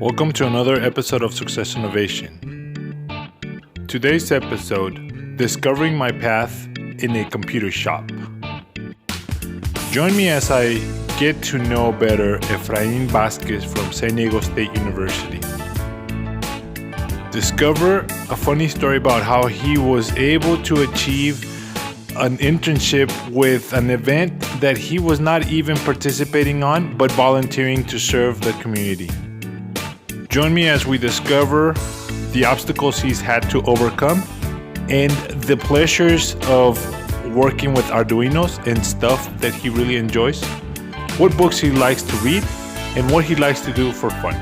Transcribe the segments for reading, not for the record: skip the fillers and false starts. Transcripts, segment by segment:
Welcome to another episode of Success Innovation. Today's episode, Discovering My Path in a Computer Shop. Join me as I get to know better Efrain Vasques from San Diego State University. Discover a funny story about how he was able to achieve an internship with an event that he was not even participating on, but volunteering to serve the community. Join me as we discover the obstacles he's had to overcome and the pleasures of working with Arduinos and stuff that he really enjoys, what books he likes to read, and what he likes to do for fun.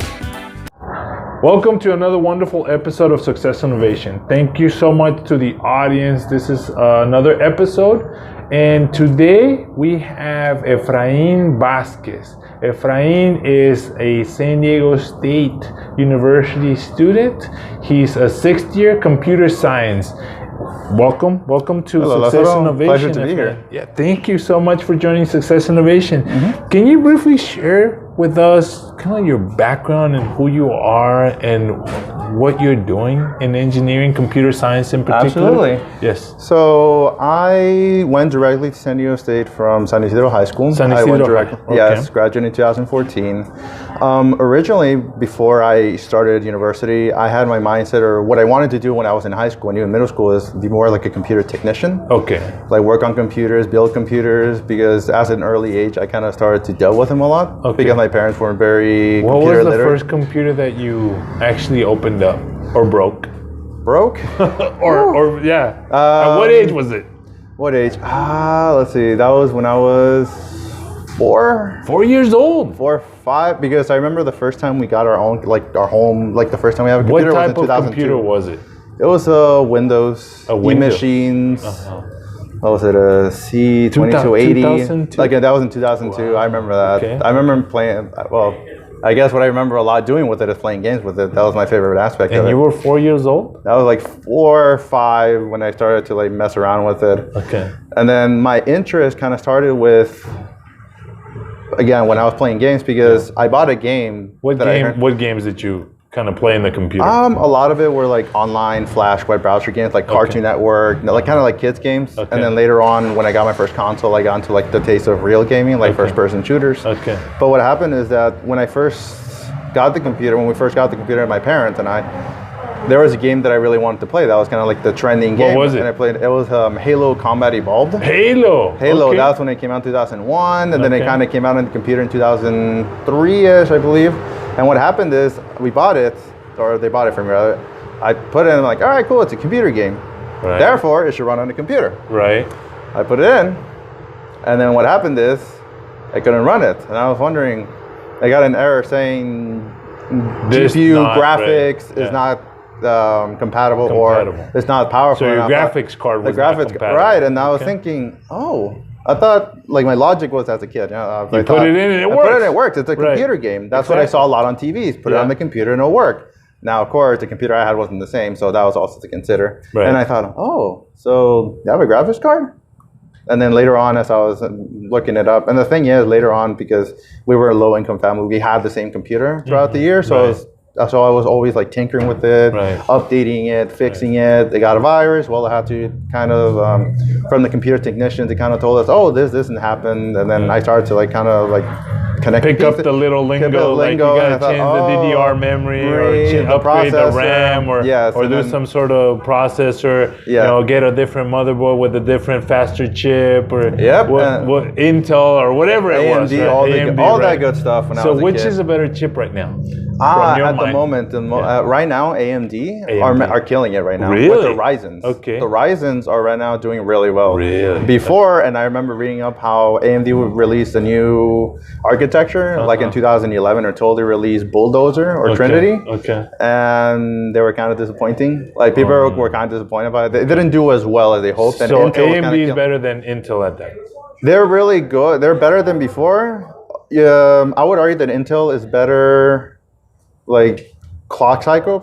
Welcome to another wonderful episode of Success Innovation. Thank you so much to the audience. This is another episode, and today we have Efrain Vasques. Efrain is a San Diego State University student. He's a sixth year computer science. Welcome to Success Innovation. Pleasure to be here. Yeah, thank you so much for joining Success Innovation. Can you briefly share with us kind of your background and who you are and what you're doing in engineering, computer science in particular? Absolutely. Yes. So I went directly to San Diego State from San Isidro High School. I went directly. Okay. Yes, graduated in 2014. Originally, before I started university, I had my mindset, or what I wanted to do when I was in high school and even middle school, is be more like a computer technician. Okay. Like work on computers, build computers, because as an early age, I kind of started to deal with them a lot. Okay. Because my parents weren't very What computer was the literate. first computer that you actually opened up or broke? Broke? or yeah. At what age was it? What age? Let's see. That was when I was 4. 4 years old. 4 or 5, because I remember the first time we got our own, like our home, like the first time we have a computer was in 2002. What type of computer was it? It was a Windows. E-machines. What was it? A C2280. 2002? Like that was in 2002. Wow. I remember that. Okay. I remember playing. Well, I guess what I remember a lot doing with it is playing games with it. That was my favorite aspect of it. And you were 4 years old? That was like 4 or 5 when I started to like mess around with it. Okay. And then my interest kind of started with, again, when I was playing games, because I bought a game. What games did you kind of play in the computer? A lot of it were like online Flash web browser games, like Cartoon Network, like kind of like kids games. Okay. And then later on, when I got my first console, I got into like the taste of real gaming, like first-person shooters. Okay. But what happened is that when we first got the computer, my parents and I, there was a game that I really wanted to play. That was kind of like the trending game. What was it? And I played. It was Halo Combat Evolved. Halo. Okay. That's when it came out in 2001, and then it kind of came out on the computer in 2003-ish, I believe. And what happened is we bought it, or they bought it from me rather. I put it in, like, all right, cool, it's a computer game. Right. Therefore, it should run on a computer. Right. I put it in, and then what happened is I couldn't run it. And I was wondering, I got an error saying GPU graphics is not compatible, or it's not powerful enough. So your graphics card was not compatible. Right, and I was thinking, I thought, like, my logic was as a kid. You put it in and it works. I put it in, it works. It's a computer game. That's what I saw a lot on TVs. Put it on the computer and it'll work. Now, of course, the computer I had wasn't the same, so that was also to consider. Right. And I thought, so you have a graphics card? And then later on, as I was looking it up, and the thing is, later on, because we were a low-income family, we had the same computer throughout the year, so I was always like tinkering with it, updating it, fixing it. They got a virus. Well, I had to kind of, from the computer technicians, they kind of told us, this didn't happen. And then I started to like kind of like connect. Pick up the little lingo, like you got to change the DDR memory, or upgrade the RAM, or do some sort of processor, get a different motherboard with a different faster chip, or what Intel, or whatever it was. AMD, all that good stuff when I was a kid. So which is a better chip right now? At the moment, right now, AMD are killing it right now. Really? With the Ryzens. Okay. The Ryzens are right now doing really well. Really? Before, and I remember reading up how AMD would release a new architecture, like in 2011, or totally released Bulldozer or Trinity. Okay. And they were kind of disappointing. Like, people were kind of disappointed by it. They didn't do as well as they hoped. So AMD is better than Intel at that? They're really good. They're better than before. I would argue that Intel is better, like, clock cycle,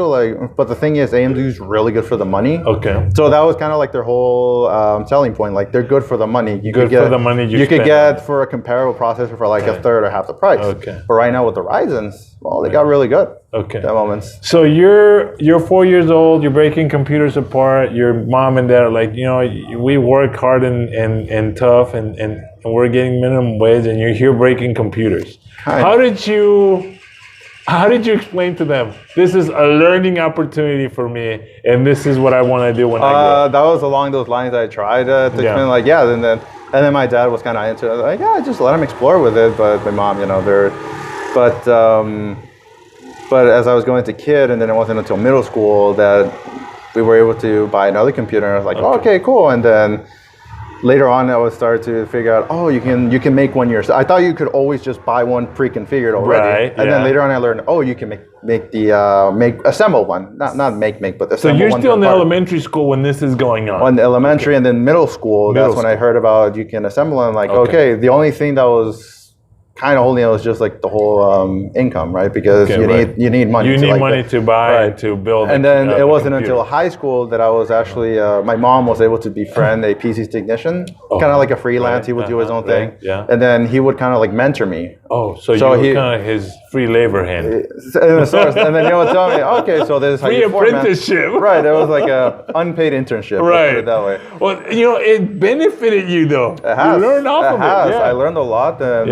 like, but the thing is AMD's really good for the money. Okay. So that was kind of like their whole selling point. Like they're good for the money. You could get for a comparable processor for like a third or half the price. Okay. But right now with the Ryzen's, well, they got really good. Okay. At that moment. So you're 4 years old. You're breaking computers apart. Your mom and dad are like, we work hard and tough, and we're getting minimum wage, and you're here breaking computers. How did you explain to them, this is a learning opportunity for me, and this is what I want to do when I grow up? That was along those lines I tried to explain, like, and then my dad was kind of into it. Like, just let him explore with it. But my mom, but as I was going to kid, and then it wasn't until middle school that we were able to buy another computer. And I was like, okay, cool. And then later on, I would start to figure out, you can make one yourself. I thought you could always just buy one pre-configured already. Right, and then later on, I learned, you can assemble one, not make, but assemble one. So you're still in elementary school when this is going on. On elementary, and then middle school. That's when I heard about you can assemble. And like, the only thing that was kind of holding it was just like the whole income, right? Because you need money. You need money to buy and to build. And then it wasn't until high school that I was actually my mom was able to befriend a PC technician, kind of like a freelance. He would do his own thing, and then he would kind of like mentor me. So you were kind of his free labor hand. And then he would tell me, okay, so this is how free you apprenticeship. Right, it was like a unpaid internship. Right, put it that way. Well, it benefited you though. It has. You learned off of it. I learned a lot. And,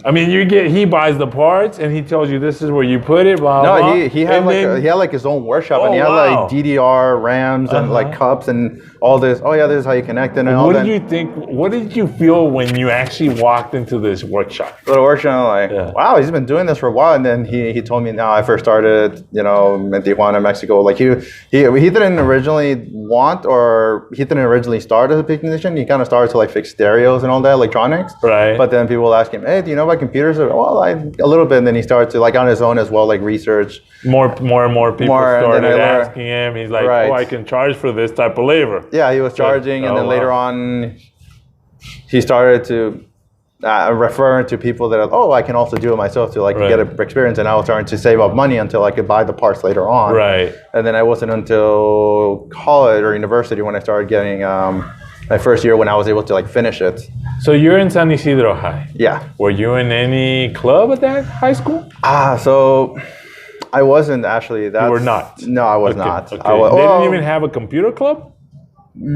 I mean, he buys the parts and he tells you this is where you put it. Blah, no, blah. he had like his own workshop, and he had like DDR RAMs and like cups and all this. This is how you connect it and all that. What did you think? What did you feel when you actually walked into this workshop? The workshop, I'm like, wow, he's been doing this for a while. And then he told me, I first started, in Tijuana, Mexico. Like he didn't originally he didn't originally start as a technician. He kind of started to like fix stereos and all that electronics. Right. But then people will ask him, hey, do you know about computers? Well, a little bit. And then he started to like on his own as well, like research. More and more people started asking him. He's like, I can charge for this type of labor. Yeah, he was charging, and then later on, he started to refer to people that I can also do it myself to like get an experience. And I was starting to save up money until I could buy the parts later on. Right. And then it wasn't until college or university when I started getting my first year when I was able to like finish it. So you're in San Isidro High. Yeah. Were you in any club at that high school? So I wasn't actually. You were not? No, I was not. Okay. They didn't even have a computer club? No,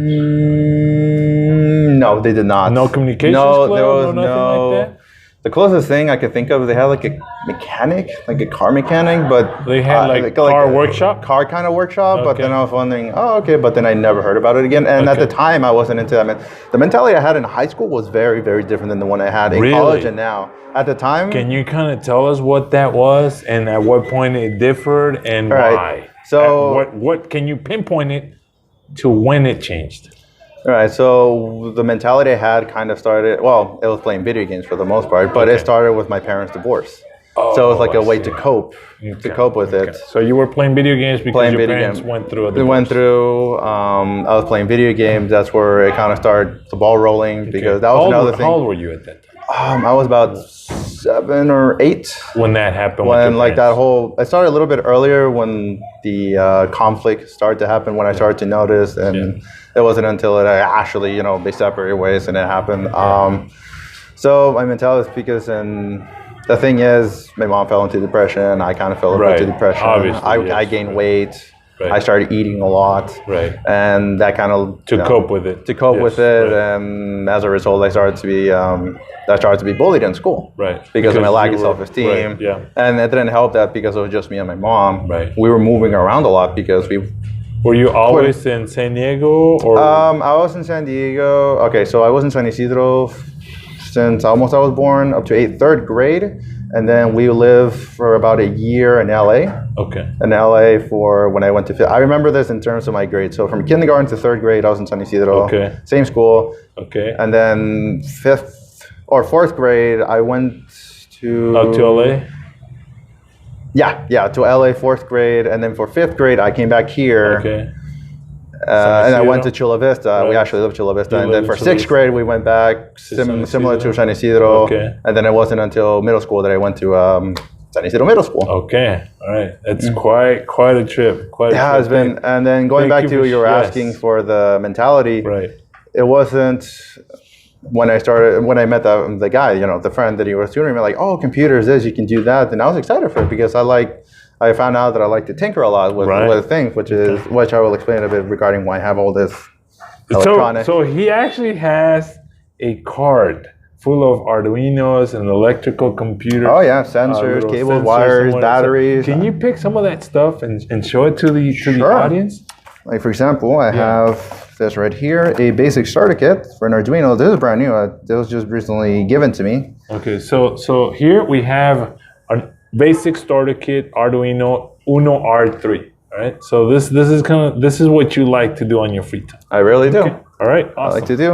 they did not. No communications club? There was nothing like that? The closest thing I could think of, they had like a mechanic, like a car mechanic, but they had like car workshop? Car kind of workshop, but then I was wondering, but then I never heard about it again. And at the time, I wasn't into that. The mentality I had in high school was very, very different than the one I had in college and now. At the time... Can you kind of tell us what that was and at what point it differed and why? So... What can you pinpoint it to when it changed? All right, so the mentality I had kind of started, it was playing video games for the most part, but it started with my parents' divorce. So it was like a way to cope with it. So you were playing video games because your parents went through a divorce. They went through, I was playing video games, that's where it kind of started the ball rolling because that was another thing. How old were you at that time? I was about 7 or 8. When that happened when like that whole, it started a little bit earlier when the conflict started to happen, when I started to notice, and it wasn't until it actually, they separated ways and it happened. So my mentality is because, and the thing is, my mom fell into depression, I kind of fell into depression. Obviously, I gained weight. Right. I started eating a lot, and that kind of to cope with it. And as a result, I started to be bullied in school, because of my lack of self-esteem. And it didn't help that because it was just me and my mom. We were moving around a lot because we. Were you always in San Diego, or? I was in San Diego. Okay, so I was in San Isidro since almost I was born up to 3rd grade. And then we lived for about a year in LA. Okay. In LA for when I went to 5th. I remember this in terms of my grades. So from kindergarten to 3rd grade, I was in San Isidro. Okay. Same school. Okay. And then 5th or 4th grade, I went to... Out to LA? Yeah, to LA 4th grade. And then for 5th grade, I came back here. Okay. And I went to Chula Vista. We actually lived Chula Vista. And then for 6th grade, we went back similar to San Isidro. Okay. And then it wasn't until middle school that I went to San Isidro Middle School. Okay, all right. That's quite a trip. It's been. And then going back to you were asking for the mentality. Right. It wasn't when I met the guy, the friend that he was tutoring me, like, oh, computers, this, you can do that. And I was excited for it because I found out that I like to tinker a lot with things, which I will explain a bit regarding why I have all this electronics. So he actually has a card full of Arduinos and electrical computers. Oh yeah, sensors, cables, wires, batteries. Can you pick some of that stuff and show it to the audience? Like for example, I have this right here, a basic starter kit for an Arduino. This is brand new. This was just recently given to me. Okay, so here we have a basic starter kit Arduino Uno R3. All right, so this is what you like to do on your free time. I really do. Okay. All right, awesome. I like to do.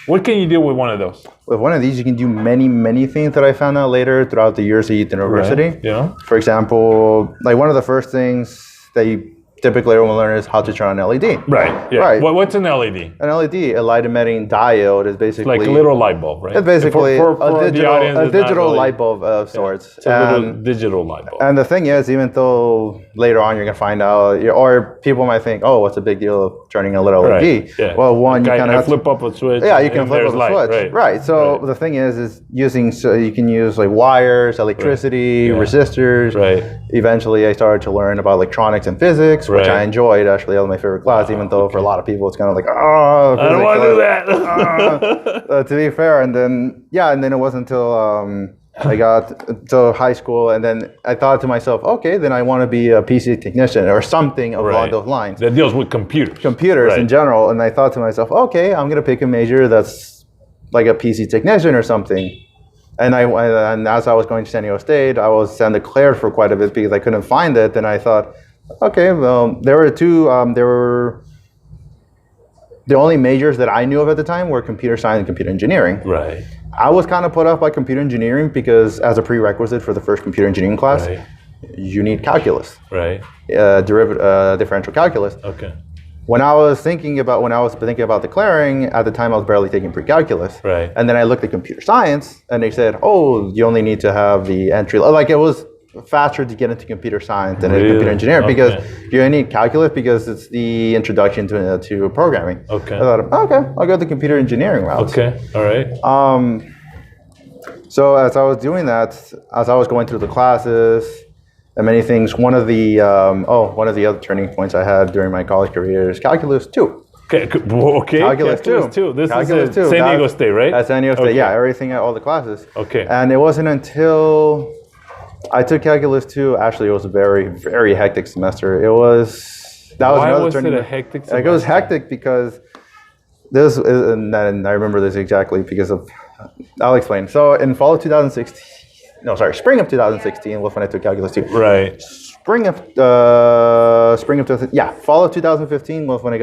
What can you do with one of those? With one of these, you can do many things that I found out later throughout the years at university. Right. Yeah. For example, like one of the first things that you typically everyone will learn is how to turn on an LED. Right. Yeah. Right. What's an LED? An LED, a light emitting diode, is basically like a little light bulb, right? It's basically for a digital light bulb of sorts. It's a little digital light bulb. And the thing is, even though later on you're gonna find out, or people might think, oh, what's a big deal of turning a little LED? Right. Yeah. Well, one, you kind of flip up a switch. Yeah, you can flip up a switch. Right. So the thing is you can use like wires, electricity, resistors. Right. Eventually, I started to learn about electronics and physics, which I enjoyed. Actually, that was my favorite class, even though for a lot of people it's kind of like, oh, I don't want to do that. To be fair, and then it wasn't until I got to high school, and then I thought to myself, okay, then I want to be a PC technician or something along those lines. That deals with computers. Computers in general, and I thought to myself, okay, I'm gonna pick a major that's like a PC technician or something. And as I was going to San Diego State, I was undeclared for quite a bit because I couldn't find it, and I thought, okay, well, there were two. The only majors that I knew of at the time were computer science and computer engineering. Right. I was kind of put off by computer engineering because as a prerequisite for the first computer engineering class, you need calculus. Right. Differential calculus. Okay. When I was thinking about declaring, at the time I was barely taking pre-calculus. Right. And then I looked at computer science, and they said, oh, you only need to have the entry. Like it was faster to get into computer science than computer engineering because you need calculus because it's the introduction to programming. Okay. I thought, okay, I'll go the computer engineering route. Okay. All right. So as I was doing that, as I was going through the classes and many things, one of the other turning points I had during my college career is calculus 2. Okay. Calculus 2. This calculus is at San Diego State, right? At San Diego State, yeah. Everything, all the classes. Okay. And it wasn't until I took calculus 2. Actually, it was a very hectic semester. Why was it a hectic semester? It was hectic because and I remember this exactly because of. I'll explain. So in spring of 2016 was when I took calculus 2. Right. Fall of 2015 was when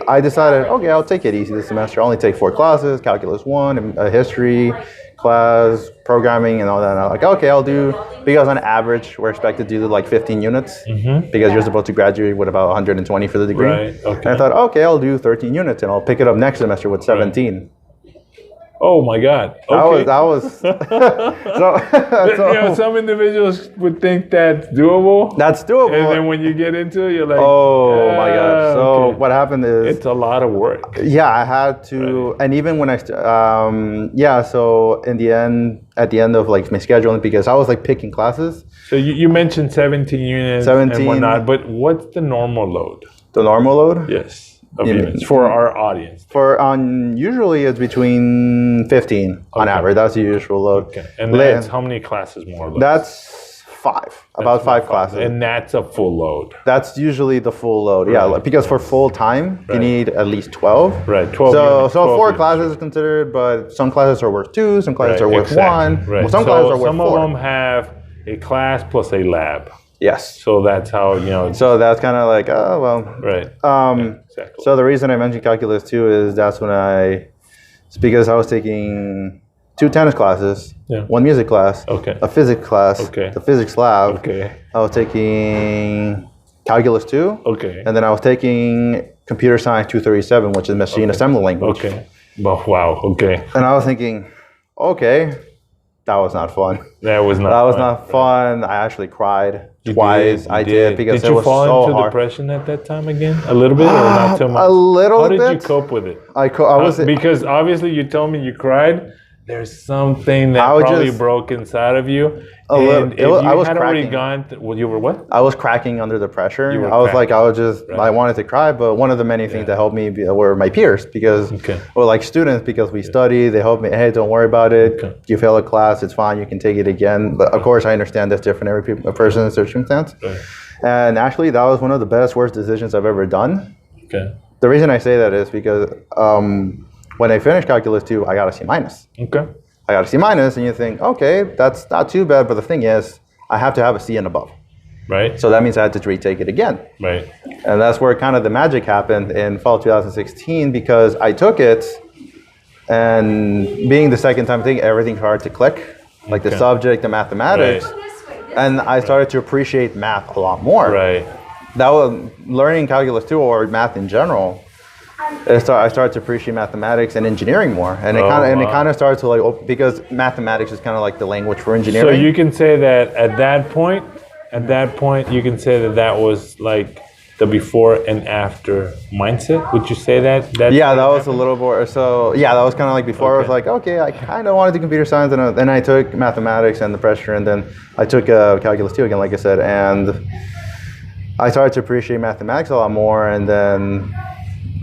I decided, okay, I'll take it easy this semester. I'll only take 4 classes, calculus 1, a history class, programming, and all that. And I'm like, okay, I'll do, because on average, we're expected to do like 15 units because you're supposed to graduate with about 120 for the degree. Right. Okay. And I thought, okay, I'll do 13 units and I'll pick it up next semester with 17. Right. Oh my God! Okay. That was so some individuals would think that's doable. That's doable, and then when you get into it, you're like, oh my God! So what happened is it's a lot of work. Yeah, I had to, and even when so in the end, at the end of like my scheduling, because I was like picking classes. So you mentioned 17 units and whatnot, but what's the normal load? The normal load? Yes. Of units for our audience. Usually it's between 15 on average. That's the usual load. Okay. And that's how many classes more or less? That's 5. About 5 classes. And that's a full load. That's usually the full load. Right. Yeah, because for full time you need at least 12. Right. 12. So 4 classes is considered, but some classes are worth 2, some classes are worth 1. Right. Some classes are worth 4. Some of them have a class plus a lab. Yes. So that's how, So that's kind of like, oh, well. Right. Exactly. So the reason I mentioned calculus 2 is it's because I was taking 2 tennis classes, 1 music class, a physics class, the physics lab. Okay. I was taking calculus 2. Okay. And then I was taking computer science 237, which is machine assembly language. Okay. Wow. Okay. And I was thinking, okay, that was not fun. That was not. That was not fun. I actually cried twice. I did because it was so hard. Did you fall into depression at that time again? A little bit or not too much? A little bit. How did you cope with it? I was because obviously you told me you cried. There's something that probably broke inside of you. And if you had already gone, you were what? I was cracking under the pressure. I wanted to cry, but one of the many things that helped me were my peers because, or like students, because we study, they helped me. Hey, don't worry about it. You fail a class, it's fine. You can take it again. But of course, I understand that's different every person's circumstance. And actually, that was one of the best, worst decisions I've ever done. The reason I say that is because when I finished Calculus 2, I got a C-. I got a C-, and you think, okay, that's not too bad. But the thing is, I have to have a C and above. Right. So that means I had to retake it again. Right. And that's where kind of the magic happened in fall 2016 because I took it, and being the second time thing, everything started to click, like the subject, the mathematics, and I started to appreciate math a lot more. Right. That was learning Calculus 2 or math in general. I started to appreciate mathematics and engineering more, and it kind of started to like because mathematics is kind of like the language for engineering. So you can say that at that point, you can say that was like the before and after mindset. Would you say that? That was a little more. So that was kind of like before. I was like, okay, I kind of wanted to do computer science, and then I took mathematics and the pressure, and then I took Calculus 2 again, like I said, and I started to appreciate mathematics a lot more, and then.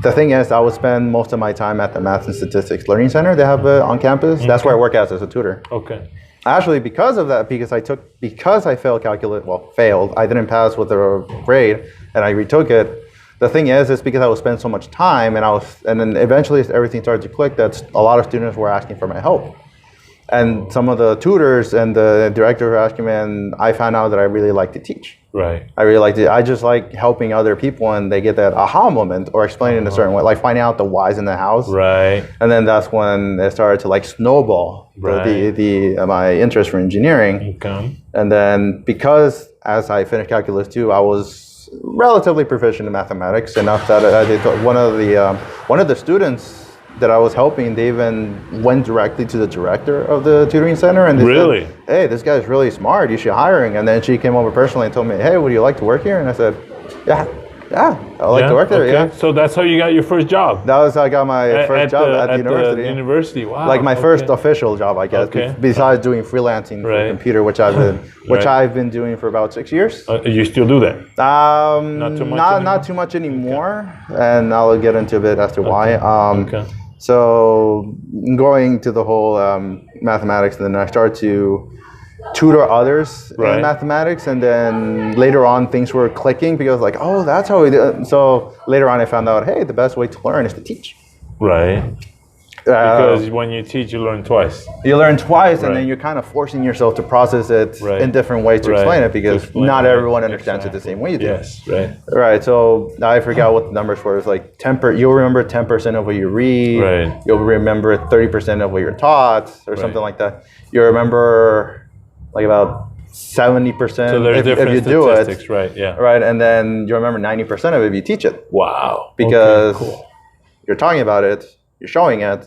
The thing is, I would spend most of my time at the Math and Statistics Learning Center they have on campus. That's where I work as a tutor. Okay. Actually, because of that, because I failed calculus, failed, I didn't pass with a grade, and I retook it. The thing is, it's because I would spend so much time, and then eventually everything started to click. That a lot of students were asking for my help, and some of the tutors and the director were asking me, and I found out that I really like to teach. Right. I really like it. I just like helping other people and they get that aha moment or explaining in a certain way, like finding out the whys in the house. Right. And then that's when it started to like snowball my interest for engineering. And then because as I finished Calculus 2, I was relatively proficient in mathematics enough that I did one of the students that I was helping, they even went directly to the director of the tutoring center and they said, hey, this guy's really smart, you should hire him. And then she came over personally and told me, hey, would you like to work here? And I said, yeah, I like to work there. Yeah. So that's how you got your first job? That was how I got my first job at the university. The university, wow. Like my first official job, I guess, besides doing freelancing for computer, which I've been doing for about 6 years. You still do that? Not too much anymore, and I'll get into a bit as to why. So going to the whole mathematics, and then I started to tutor others in mathematics, and then later on things were clicking because like, oh, that's how we do it. So later on I found out, hey, the best way to learn is to teach. Right. Because when you teach, you learn twice. You learn twice, and then you're kind of forcing yourself to process it in different ways to explain it, because not everyone understands it the same way you do. Yes, right. Right, so I forgot what the numbers were. It's like you'll remember 10% of what you read. Right. You'll remember 30% of what you're taught, or something like that. You'll remember like about 70% so there's if you do it. Right, yeah. Right, and then you remember 90% of it if you teach it. Wow. Because you're talking about it, you're showing it,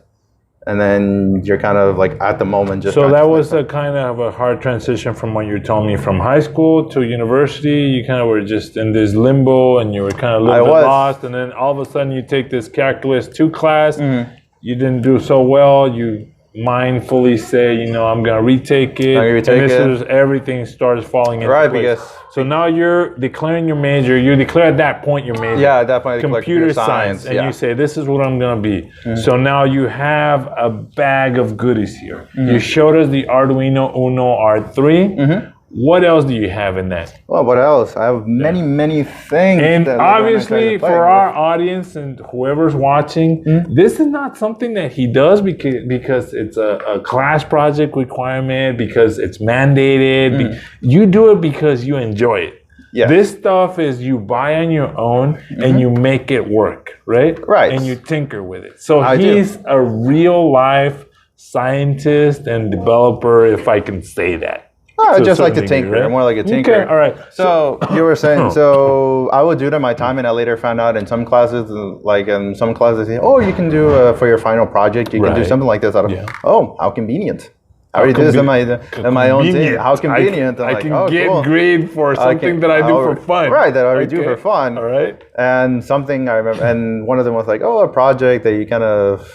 and then you're kind of like at the moment just. So that was a kind of a hard transition from when you told me from high school to university. You kind of were just in this limbo, and you were kind of a little bit lost. And then all of a sudden, you take this Calculus 2 class. Mm-hmm. You didn't do so well. You mindfully say, I'm gonna retake it. Everything starts falling into place. So now you're declaring your major. You declare at that point your major. Yeah, at that point, computer science, and you say, this is what I'm gonna be. Mm-hmm. So now you have a bag of goodies here. Mm-hmm. You showed us the Arduino Uno R3. Mm-hmm. What else do you have in that? Well, what else? I have many things. And obviously, for our audience and whoever's watching, this is not something that he does because it's a class project requirement, because it's mandated. You do it because you enjoy it. Yes. This stuff is you buy on your own and you make it work, right? Right. And you tinker with it. So he's a real life scientist and developer, if I can say that. Just like the tinker, right? More like a tinker. Okay, all right. So you were saying, so I would do it at my time, and I later found out in some classes, they say, oh, you can do for your final project, you can do something like this. How convenient. I already do this in my own team. How convenient. I can get grade for something that I do for fun. Right, that I already do for fun. All right. And something I remember, and one of them was like, a project that you kind of,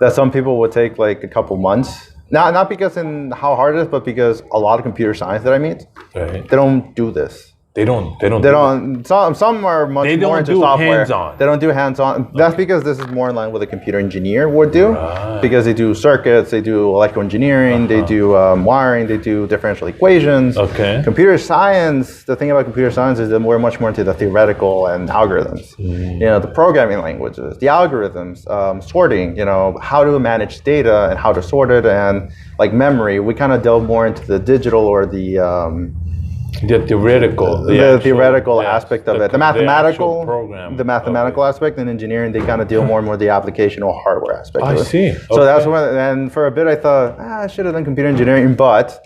that some people would take like a couple months. Not because in how hard it is, but because a lot of computer science that I meet, they don't do this. They don't. Some are much more into software. Hands-on. They don't do hands-on. That's because this is more in line with a computer engineer would do. Right. Because they do circuits, they do electrical engineering, they do wiring, they do differential equations. Okay. Computer science. The thing about computer science is that we're much more into the theoretical and algorithms. The programming languages, the algorithms, sorting. How to manage data and how to sort it, and like memory. We kind of delve more into the digital or the theoretical aspect of it. The mathematical aspect in engineering, they kind of deal more and more the application or hardware aspect of it. I see. So that's when, and for a bit I thought, I should have done computer engineering, but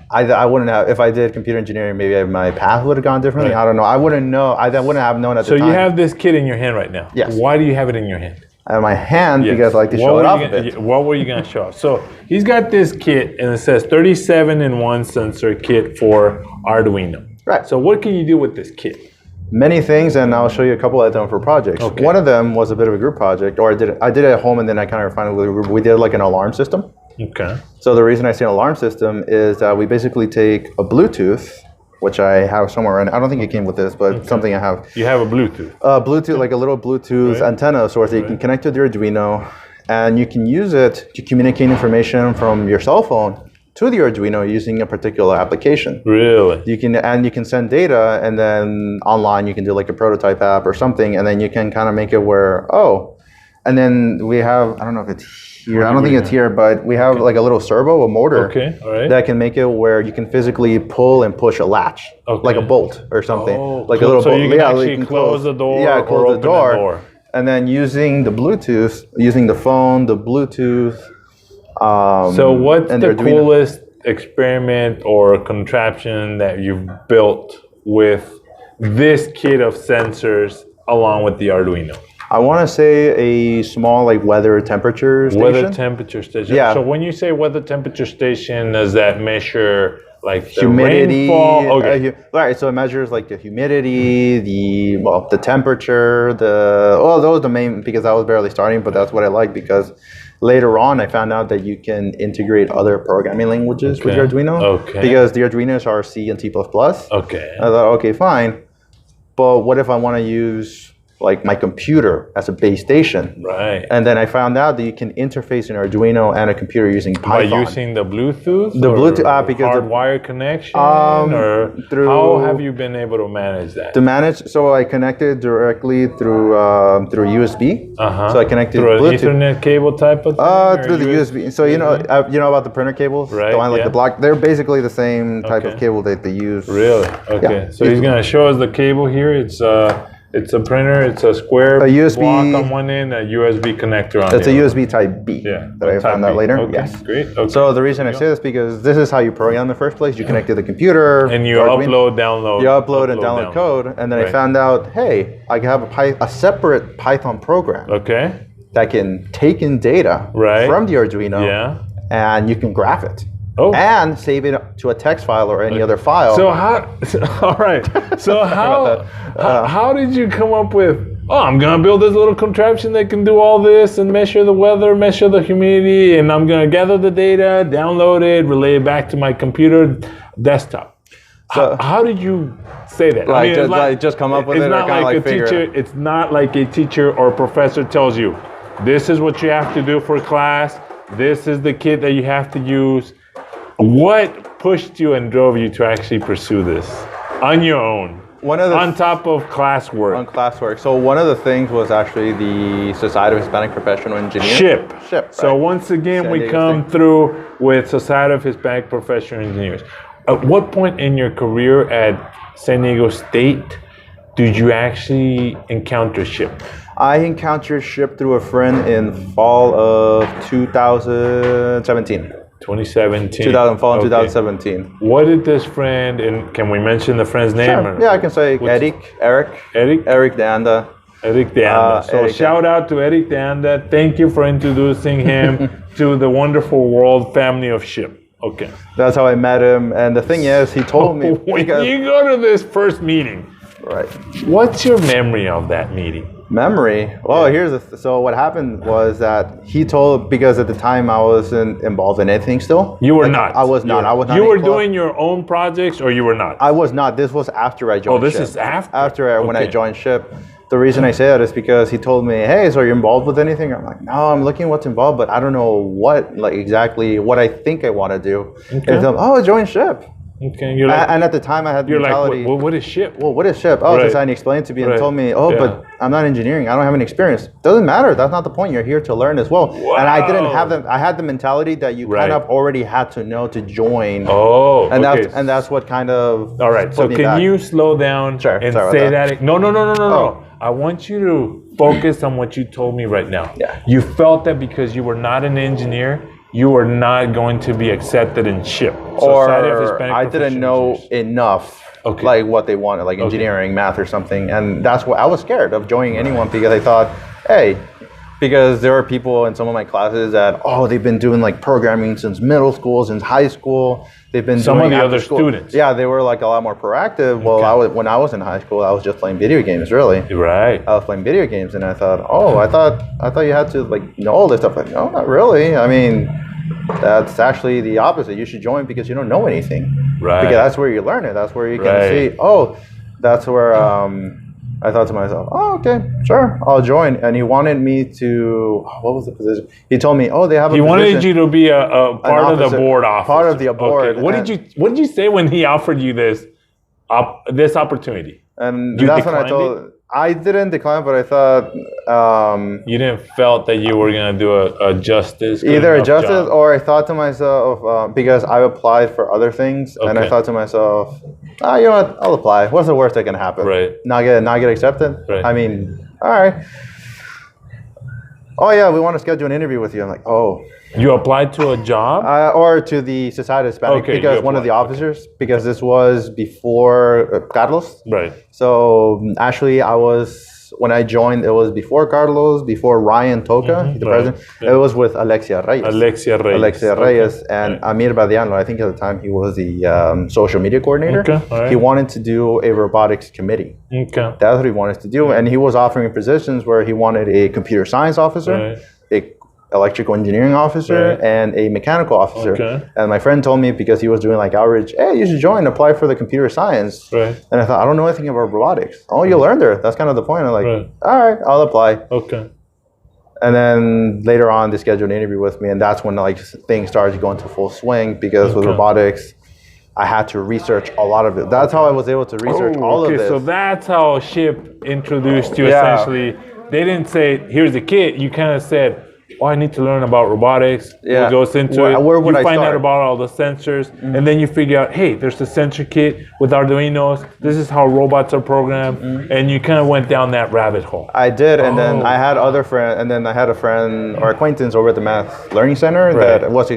I wouldn't have, if I did computer engineering, maybe my path would have gone differently. Right. I don't know. I wouldn't know. I wouldn't have known at the time. So you have this kit in your hand right now. Yes. Why do you have it in your hand? I have my hand because I like to show it off a bit. What were you going to show off? So he's got this kit, and it says 37-in-1 sensor kit for Arduino. Right. So what can you do with this kit? Many things, and I'll show you a couple of them for projects. Okay. One of them was a bit of a group project, or I did it at home, and then I kind of refined it with a group. We did like an alarm system. Okay. So the reason I say an alarm system is that we basically take a Bluetooth, which I have somewhere, and I don't think it came with this, but something I have. You have a Bluetooth? Bluetooth, like a little Bluetooth antenna of sorts that you can connect to your Arduino, and you can use it to communicate information from your cell phone to the Arduino using a particular application. Really? You can send data, and then online you can do like a prototype app or something, and then you can kind of make it where, and then we have, I don't know if it's here, I don't think it's here, but we have like a little servo, a motor, that can make it where you can physically pull and push a latch, like a bolt or something. Like a little bolt. You can actually close the door or open the door. And then using the Bluetooth, using the phone, the Bluetooth. So what's the coolest experiment or contraption that you've built with this kit of sensors along with the Arduino? I want to say a small like weather temperature station. Weather temperature station. Yeah. So when you say weather temperature station, does that measure like the humidity? Rainfall? Okay. Right. So it measures like the humidity, the temperature, those are the main, because I was barely starting, but that's what I like, because later on I found out that you can integrate other programming languages with your Arduino. Okay. Because the Arduinos are C and C++. Okay. I thought, okay, fine. But what if I want to use like my computer as a base station? Right. And then I found out that you can interface an Arduino and a computer using Python. By using the Bluetooth? The Bluetooth, because hardwire connection? Or how have you been able to manage that? To manage, so I connected directly through USB. So I connected through Bluetooth. an Ethernet cable type of thing? Through the USB. So you know about the printer cables? Right. The one like the block. They're basically the same type of cable that they use. Really? Okay. Yeah. So he's going to show us the cable here. It's a printer. It's a square block on one end, a USB connector on the other. It's a USB Type B that I found out later. Okay, yes. Great. Okay. So the reason I say this is because this is how you program in the first place. You connect to the computer. And you upload, download. You upload and download code. And then I found out, hey, I can have a separate Python program. Okay. That can take in data from the Arduino. Yeah. And you can graph it. Oh. And save it to a text file or any other file. So all right. So how did you come up with, I'm going to build this little contraption that can do all this and measure the weather, measure the humidity, and I'm going to gather the data, download it, relay it back to my computer desktop. So, how did you say that? Just come up with it, or kind of like figure it out? It's not like a teacher or professor tells you, this is what you have to do for class, this is the kit that you have to use. What pushed you and drove you to actually pursue this on your own? On top of classwork. On classwork. So one of the things was actually the Society of Hispanic Professional Engineers. SHIP. Right. So once again, we come through with Society of Hispanic Professional Engineers. At what point in your career at San Diego State did you actually encounter SHIP? I encountered SHIP through a friend in fall of 2017. 2017. Fall in 2017. What did this friend, and can we mention the friend's name? Sure. Yeah, I can say Eric Eric Danda. Eric de Anda. So Eric shout out to Eric de Anda. Thank you for introducing him to the wonderful world family of SHIP. Okay. That's how I met him. And the thing is, he told me. When you go to this first meeting, right? What's your memory of that meeting? Memory? Well, so what happened was that he told, because at the time I wasn't involved in anything still. You were not. I was not. I was not. You were doing your own projects, or you were not? I was not. This was after I joined. Oh, this SHIP. is after? After when I joined SHIP. The reason I say that is because he told me, hey, so you're involved with anything? I'm like, no, I'm looking what's involved, but I don't know what, like exactly what I think I want to do. Okay. And he's like, oh, join SHIP. Okay. You're like, and at the time I had the mentality. Like, what is SHIP? Well, what is SHIP? Oh, right. So he explained to me and told me, but I'm not engineering. I don't have any experience. Doesn't matter. That's not the point. You're here to learn as well. Wow. And I didn't have I had the mentality that you kind of already had to know to join. Oh, and that's what kind of. All right. So can you slow down and say that? No. I want you to focus on what you told me right now. Yeah. You felt that because you were not an engineer, you were not going to be accepted in SHIP. Or I didn't know enough, like what they wanted, like engineering, math or something. And that's what I was scared of joining anyone, because I thought, hey, because there are people in some of my classes that, they've been doing like programming since middle school, since high school. They've been some doing of the other students. Yeah, they were like a lot more proactive. Well, when I was in high school, I was just playing video games, really. Right. I was playing video games, and I thought, I thought you had to like know all this stuff. Like, no, not really. I mean, that's actually the opposite. You should join because you don't know anything. Right. Because that's where you learn it. That's where you can see. That's where. I thought to myself, okay, sure, I'll join. And he wanted me to, what was the position? He told me, they have a position. He wanted you to be a part of the board office. Part of the board. Okay. What did you say when he offered you this opportunity? And that's when I told. I didn't decline, but I thought you didn't felt that you were gonna do a justice. Either a justice, or I thought to myself, because I applied for other things, and I thought to myself, you know what? I'll apply. What's the worst that can happen? Right. Not get accepted. Right. I mean, all right. Oh yeah, we want to schedule an interview with you. I'm like, You applied to a job? Or to the Society of Hispanic, because one of the officers, because this was before Carlos. Right. So actually, when I joined, it was before Carlos, before Ryan Toca, the president. Yeah. It was with Alexia Reyes. And Amir Badiano, I think at the time he was the social media coordinator. Okay. All right. He wanted to do a robotics committee. Okay. That's what he wanted to do. And he was offering positions where he wanted a computer science officer, a electrical engineering officer, and a mechanical officer. Okay. And my friend told me, because he was doing like outreach, hey, you should apply for the computer science. Right. And I thought, I don't know anything about robotics. Oh, you learn there. That's kind of the point. I'm like, all right, I'll apply. Okay. And then later on, they scheduled an interview with me, and that's when like things started to go into full swing, because with robotics, I had to research a lot of it. That's how I was able to research all of this. So that's how SHIP introduced you, essentially. They didn't say, here's the kit. You kind of said, I need to learn about robotics. Yeah. What goes into it. Where would you I find start? out about all the sensors, and then you figure out, hey, there's a sensor kit with Arduinos. This is how robots are programmed, and you kind of went down that rabbit hole. I did, and then I had other friends, and then I had a friend or acquaintance over at the Math Learning Center that was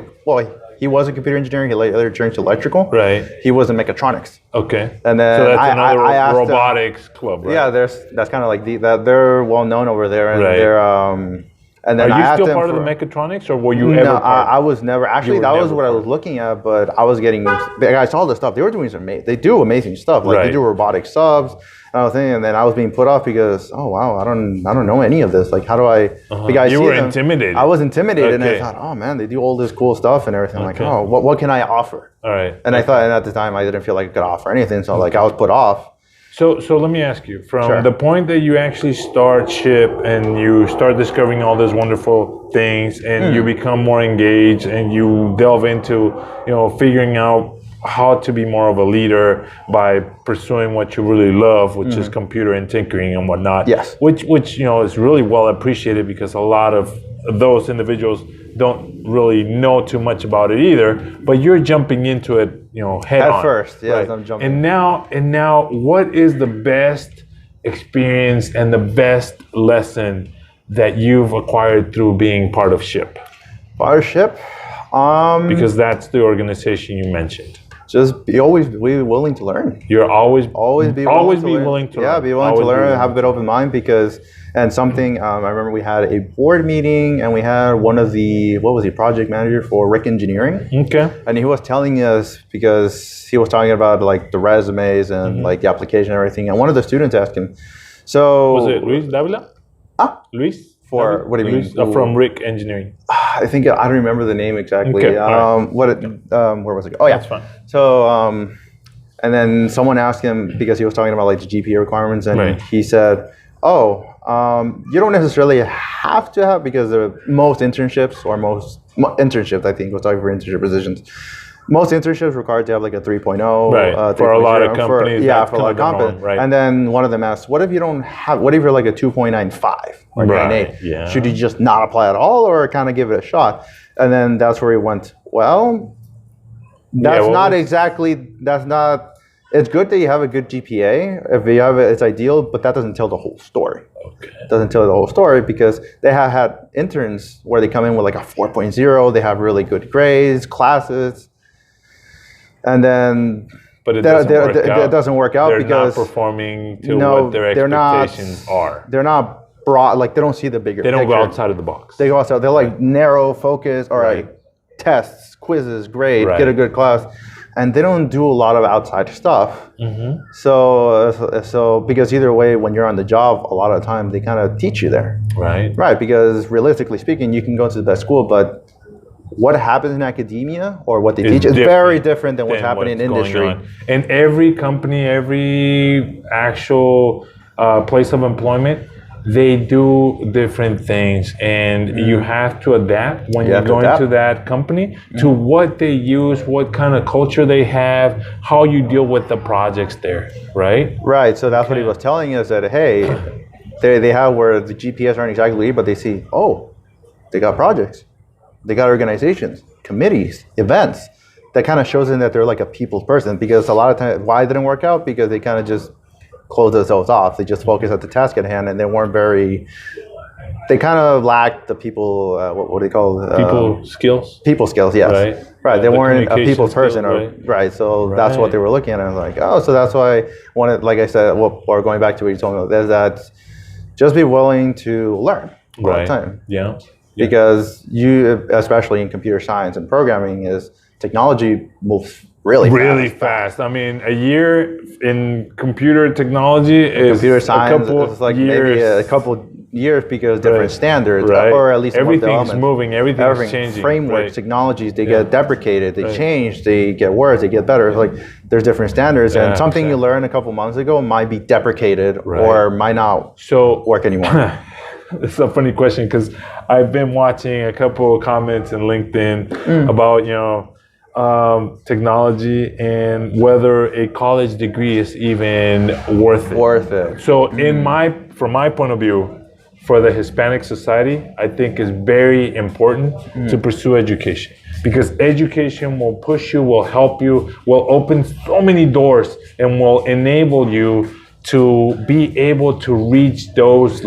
he was a computer engineer. He later turned to electrical. Right. He was in mechatronics. Okay. And then so that's another robotics club, right? Yeah, that's kind of like they're well known over there, and they're And then are you still part of the mechatronics, or were you ever part? I was never. Actually, that was what I was looking at, but I was getting. I saw the stuff they were doing. They do amazing stuff. Like they do robotic subs and all thing. And then I was being put off because, wow, I don't know any of this. Like, how do I? Because you were intimidated. I was intimidated, and I thought, oh man, they do all this cool stuff and everything. I'm like, what can I offer? All right. And I thought, and at the time, I didn't feel like I could offer anything. So like, I was put off. So let me ask you, from the point that you actually start SHIP and you start discovering all these wonderful things, and you become more engaged, and you delve into, figuring out how to be more of a leader by pursuing what you really love, which is computer and tinkering and whatnot. Yes. Which is really well appreciated, because a lot of those individuals don't really know too much about it either, but you're jumping into it, head on. At first, yes, I'm jumping. And now, what is the best experience and the best lesson that you've acquired through being part of SHIP? Part of SHIP? Because that's the organization you mentioned. just always be willing to learn. You're always be willing to learn. Yeah, be willing to learn. Have a bit open mind because, and something I remember we had a board meeting and we had one of the project manager for Rick Engineering. Okay. And he was telling us because he was talking about like the resumes and like the application and everything. And one of the students asked him, so was it Luis Davila? Luis. For what do you mean? From Rick Engineering. I think I don't remember the name exactly. Okay. Where was it? Oh yeah. That's fine. So and then someone asked him because he was talking about like the GPA requirements, and he said, "Oh, you don't necessarily have to have because most internships I think was talking for internship positions." Most internships required to have like a 3.0. Right. For a lot of companies. For a lot of companies. Right. And then one of them asked, what if you're like a 2.95 or 9.8? Yeah. Should you just not apply at all or kind of give it a shot? And then that's where he went, well, it's good that you have a good GPA. If you have it, it's ideal, but that doesn't tell the whole story. Okay. It doesn't tell the whole story because they have had interns where they come in with like a 4.0, they have really good grades, classes, and then it doesn't work out because they're not performing to what their expectations are. They're not broad, like they don't see the bigger picture. They don't go outside of the box. They go outside. They're like narrow focus, all right, tests, quizzes, great, get a good class. And they don't do a lot of outside stuff. Mm-hmm. So because either way, when you're on the job, a lot of the time they kind of teach you there. Right. Right, because realistically speaking, you can go to the best school, but what happens in academia or what they teach is very different than what's happening in industry. And every company, every actual place of employment, they do different things, and you have to adapt when you go into that company to what they use, what kind of culture they have, how you deal with the projects there, right? Right. So that's what he was telling us, that hey, they have where the GPS aren't exactly, but they see, they got projects, they got organizations, committees, events. That kind of shows in that they're like a people's person, because a lot of times why it didn't work out, because they kind of just close themselves off. They just focus at the task at hand, and they weren't they kind of lacked the people, what do they call it? People skills? People skills, yes. Right. They weren't a people's person. So that's what they were looking at. And I was like, so that's why like I said, or going back to what you told me, there's that, just be willing to learn all the time. Yeah. Because especially in computer science and programming, is technology moves really fast. I mean, a year in computer technology is computer science is like maybe a couple years, because different standards, or at least everything's moving, everything's changing. Frameworks, technologies, they get deprecated, they change, they get worse, they get better. It's like there's different standards, and something you learned a couple months ago might be deprecated or might not work anymore. It's a funny question, because I've been watching a couple of comments in LinkedIn about technology and whether a college degree is even worth it. So from my point of view, for the Hispanic society, I think it's very important to pursue education, because education will push you, will help you, will open so many doors, and will enable you to be able to reach those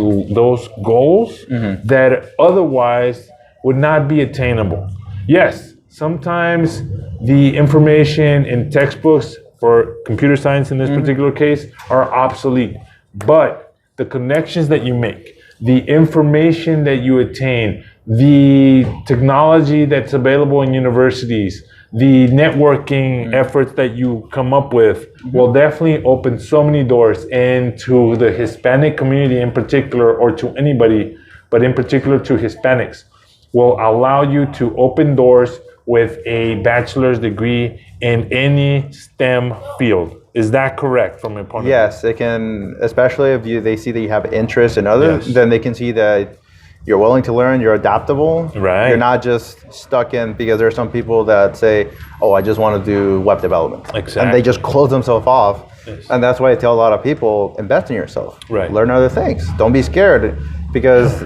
goals that otherwise would not be attainable. Yes, sometimes the information in textbooks for computer science in this particular case are obsolete, but the connections that you make, the information that you attain, the technology that's available in universities, the networking efforts that you come up with will definitely open so many doors, and to the Hispanic community in particular, or to anybody, but in particular to Hispanics, will allow you to open doors with a bachelor's degree in any STEM field. Is that correct from your point of view? Yes, it can, especially if they see that you have interest in others, then they can see that you're willing to learn, you're adaptable. Right. You're not just stuck in, because there are some people that say, I just want to do web development. Exactly. And they just close themselves off. Yes. And that's why I tell a lot of people, invest in yourself. Right. Learn other things. Don't be scared, because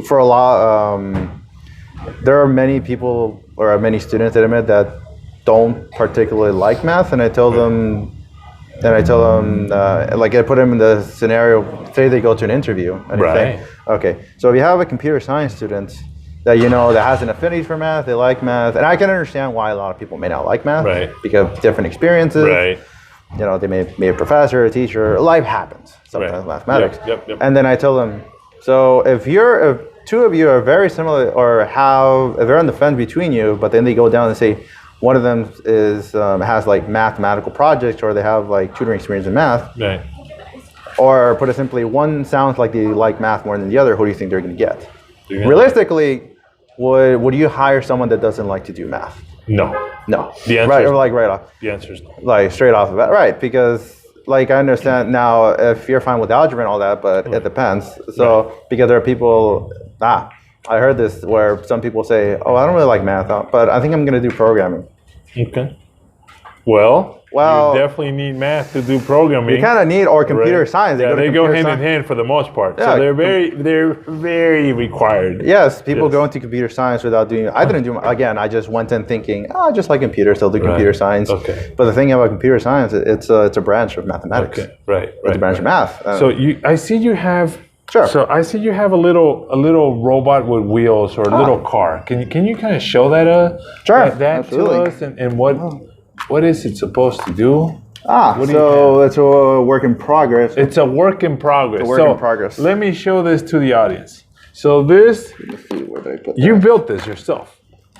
for a lot, there are many people, or many students that I met, that don't particularly like math, and I tell them, like I put them in the scenario, say they go to an interview, and they think, okay, so if you have a computer science student that that has an affinity for math. They like math, and I can understand why a lot of people may not like math, right? Because different experiences, right? They may be a professor, a teacher. Life happens sometimes, mathematics. Yep. And then I tell them, so if two of you are very similar, or if they're on the fence between you, but then they go down and say one of them has like mathematical projects, or they have like tutoring experience in math, right? Or put it simply, one sounds like they like math more than the other. Who do you think they're going to get? Realistically, would you hire someone that doesn't like to do math? No. The answer right off. The answer is no. Like straight off of that, right? Because like I understand now if you're fine with algebra and all that, but it depends. So because there are people, I heard this where some people say, "Oh, I don't really like math, but I think I'm going to do programming." Okay. Well, you definitely need math to do programming. You kind of need, or computer science. They go hand in hand for the most part. Yeah, so they're very required. Yes, people go into computer science without doing. I didn't do. Again, I just went in thinking, I just like computers, so I'll do computer science. Okay. But the thing about computer science, it's a branch of mathematics. Okay. Right. It's a branch of math. So I see you have. Sure. So I see you have a little robot with wheels, or a little car. Can you kind of show that sure, that to us, and what is it supposed to do? So it's a work in progress. It's a work in progress. It's a work in progress. Let me show this to the audience. So this, you built this yourself.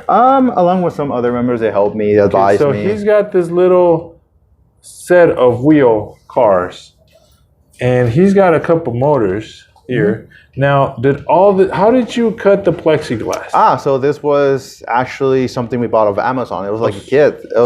Along with some other members, they helped me, advised me. So he's got this little set of wheel cars, and he's got a couple motors here. Now, how did you cut the plexiglass? So this was actually something we bought off Amazon. It was like a kit. It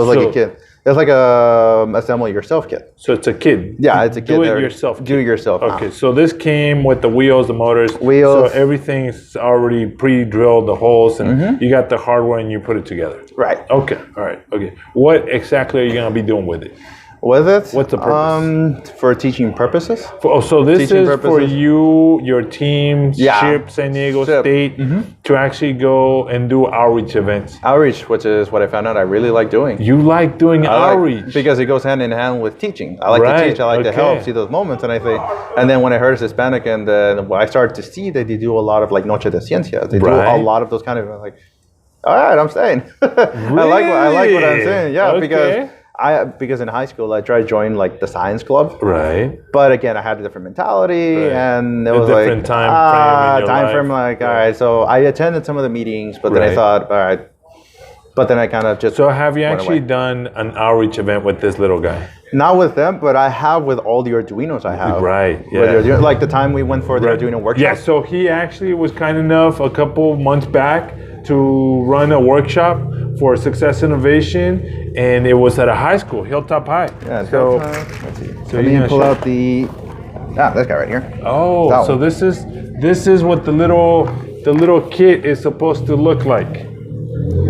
was like a assemble yourself kit. So it's a kit. Yeah, it's a kit. Do it yourself. Do it yourself. Okay, so this came with the wheels, the motors. So everything's already pre-drilled, the holes, and you got the hardware and you put it together. Right. Okay. All right. Okay. What exactly are you gonna be doing with it? With it? What's the purpose? For teaching purposes. So this is for you, your team, San Diego State, to actually go and do outreach events. Outreach, which is what I found out I really like doing. You like doing outreach? Because it goes hand in hand with teaching. I like to teach, I like to help, see those moments, and and then when I heard it's Hispanic, and when I started to see that they do a lot of like Noche de Ciencia, they do a lot of those kind of like, all right, I'm staying. Really? I like what I'm saying, because in high school I tried to join like the science club. Right. But again, I had a different mentality, and it was different time frame. Like, all right. So I attended some of the meetings, but then I thought, all right. But then I kind of just. So have you actually done an outreach event with this little guy? Not with them, but I have with all the Arduinos I have. Right. Yeah. Like the time we went for the Arduino workshop. Yeah. So he actually was kind enough a couple months back to run a workshop for Success Innovation, and it was at a high school, Hilltop High. Yeah. So let's see. So let me pull out this guy right here. Oh, so this is what the little kit is supposed to look like.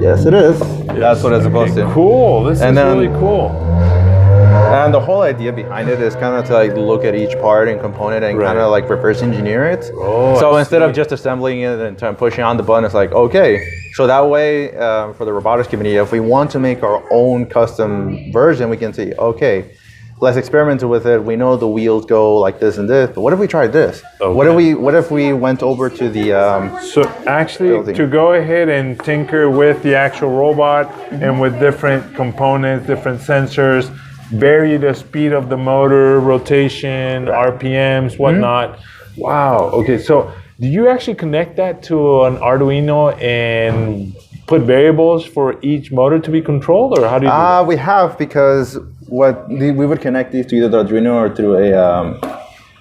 Yes, it is. That's what it's supposed to. Cool. This is really cool. And the whole idea behind it is kind of to like look at each part and component and kind of like reverse engineer it. Oh, so instead of just assembling it and pushing on the button, it's like, okay. So that way, for the robotics community, if we want to make our own custom version, we can say, okay, let's experiment with it. We know the wheels go like this and this, but what if we tried this? Okay. What if we went over to the so actually building? To go ahead and tinker with the actual robot and with different components, different sensors, vary the speed of the motor, rotation, RPMs, whatnot. Wow. Okay. So do you actually connect that to an Arduino and put variables for each motor to be controlled, or how do you do that? We have, because we would connect these to either the Arduino or through an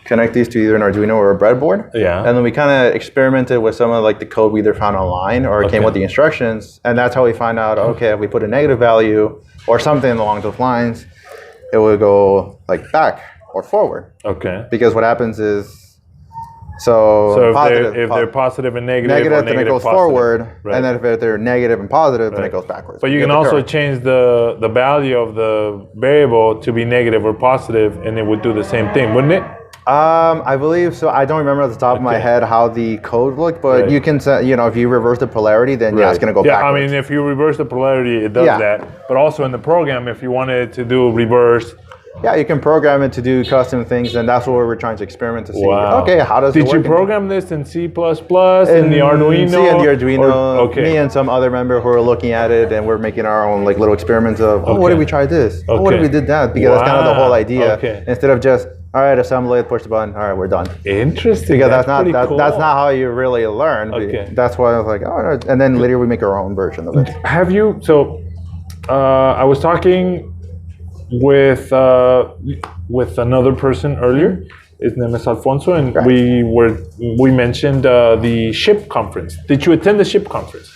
Arduino or a breadboard. Yeah. And then we kind of experimented with some of like the code we either found online or came with the instructions, and that's how we find out, okay, if we put a negative value or something along those lines, it would go like back or forward. Okay. Because what happens is, so if they're positive and negative, then it goes forward, and then if they're negative and positive, then it goes backwards. But you can also change the value of the variable to be negative or positive, and it would do the same thing, wouldn't it? I believe so. I don't remember at the top of my head how the code looked, but you can say, if you reverse the polarity, then it's going to go backwards. I mean, if you reverse the polarity, it does that. But also in the program, if you wanted to do reverse, yeah, you can program it to do custom things, and that's what we're trying to experiment to see. Wow. Okay, how does it work? Did you program this in C++, in the Arduino? C and the Arduino. Me and some other member who are looking at it, and we're making our own like little experiments of, what did we try this? Oh, what if we did that? Because that's kind of the whole idea. Instead of just, all right, assemble it, push the button, all right, we're done. Interesting. Because that's not how you really learn. That's why I was like, oh, no. And then later we make our own version of it. Have you, so I was talking with another person earlier. His name is Alfonso, and we mentioned the SHIP conference. Did you attend the SHIP conference?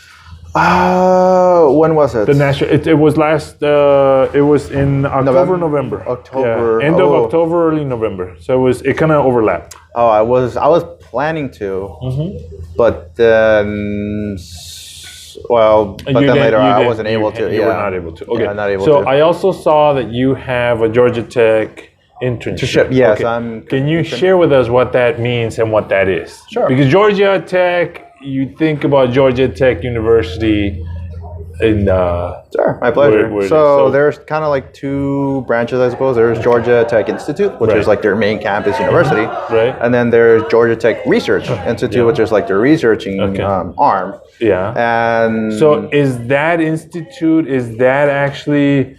When was it? The national. It was last. It was in October, November. October. Yeah, end of October, early November. So it kind of overlapped. Oh, I was planning to, but then. Well, but then later I wasn't able to. You were not able to. Okay. Yeah, not able so to. I also saw that you have a Georgia Tech internship. Yes, Can you share with us what that means and what that is? Sure. Because Georgia Tech, you think about Georgia Tech University in Sure, my pleasure. So there's kind of like two branches, I suppose. There's Georgia Tech Institute, which is like their main campus university. Right. And then there's Georgia Tech Research Institute, which is like their researching arm. Yeah. And so is that institute, is that actually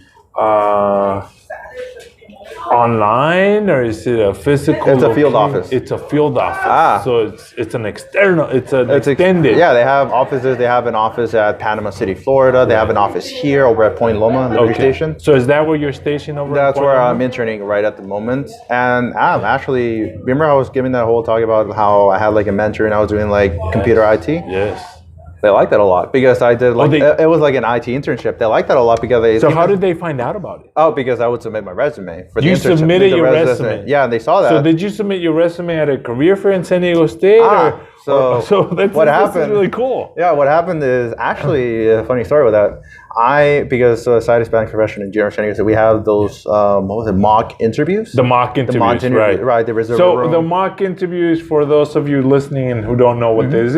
online, or is it a physical? It's a field office. It's a field office. So it's an external. It's extended. Yeah, they have offices. They have an office at Panama City, Florida. They have an office here over at Point Loma, Liberty Station. So is that where you're stationed over? That's where I'm interning right at the moment. And I'm actually, remember I was giving that whole talk about how I had like a mentor and I was doing like computer IT. Yes. They liked that a lot because I did like it was like an IT internship. They liked that a lot because they. So how did they find out about it? Oh, because I would submit my resume for the internship. You submitted your resume. Yeah, and they saw that. So did you submit your resume at a career fair in San Diego State? So what happened? That's really cool. Yeah, what happened is actually a funny story with that. Because Side Hispanic Profession in San Diego, so we have those mock interviews. The mock interviews, right? Right. There is a room. The mock interviews, for those of you listening and who don't know what this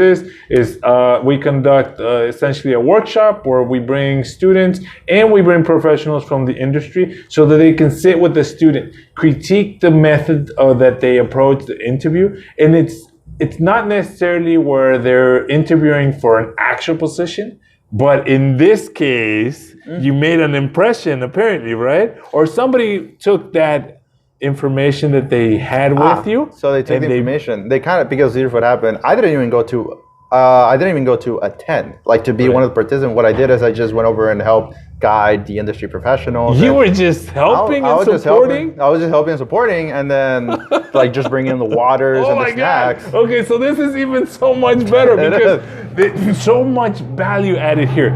is we conduct essentially a workshop where we bring students and we bring professionals from the industry so that they can sit with the student, critique the method that they approach the interview, and it's not necessarily where they're interviewing for an actual position. But in this case, you made an impression, apparently, right? Or somebody took that information that they had with you. So they took the information. They kind of, because here's what happened. I didn't even go to attend, like to be one of the participants. What I did is I just went over and helped guide the industry professionals. You were just helping and supporting? I was just helping and supporting, and then like just bringing in the waters and the snacks. God. Okay, so this is even so much better because there's so much value added here.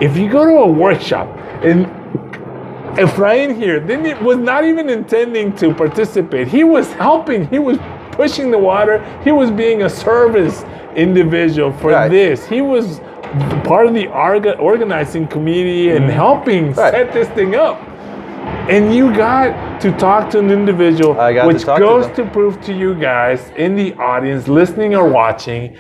If you go to a workshop and Efrain here, then it was not even intending to participate. He was helping. He was pushing the water. He was being a service individual for this. He was part of the organizing committee and helping set this thing up. And you got to talk to an individual, which goes to prove to you guys in the audience, listening or watching,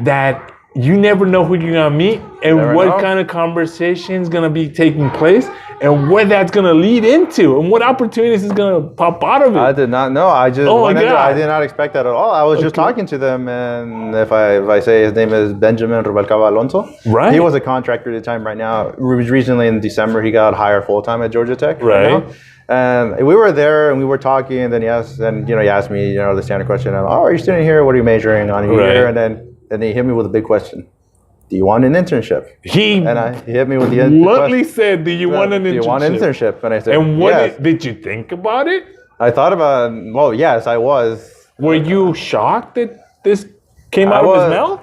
that you never know who you're gonna meet and what kind of conversation is gonna be taking place and where that's gonna lead into and what opportunities is gonna pop out of it. I did not know. I just I did not expect that at all. I was just talking to them, and if I say his name is Benjamin Rubalcaba Alonso. Right. He was a contractor at the time. Right now, recently in December, he got hired full time at Georgia Tech. Right. And we were there and we were talking, and then he asked me, the standard question. Are you studying here? What are you majoring on here? And then he hit me with a big question. Do you want an internship? He hit me with the bluntly said, do you want an internship? Do you want an internship? And I said, and what did you think about it? I thought about it. Well, yes, I was. Were you shocked that this came out of his mouth?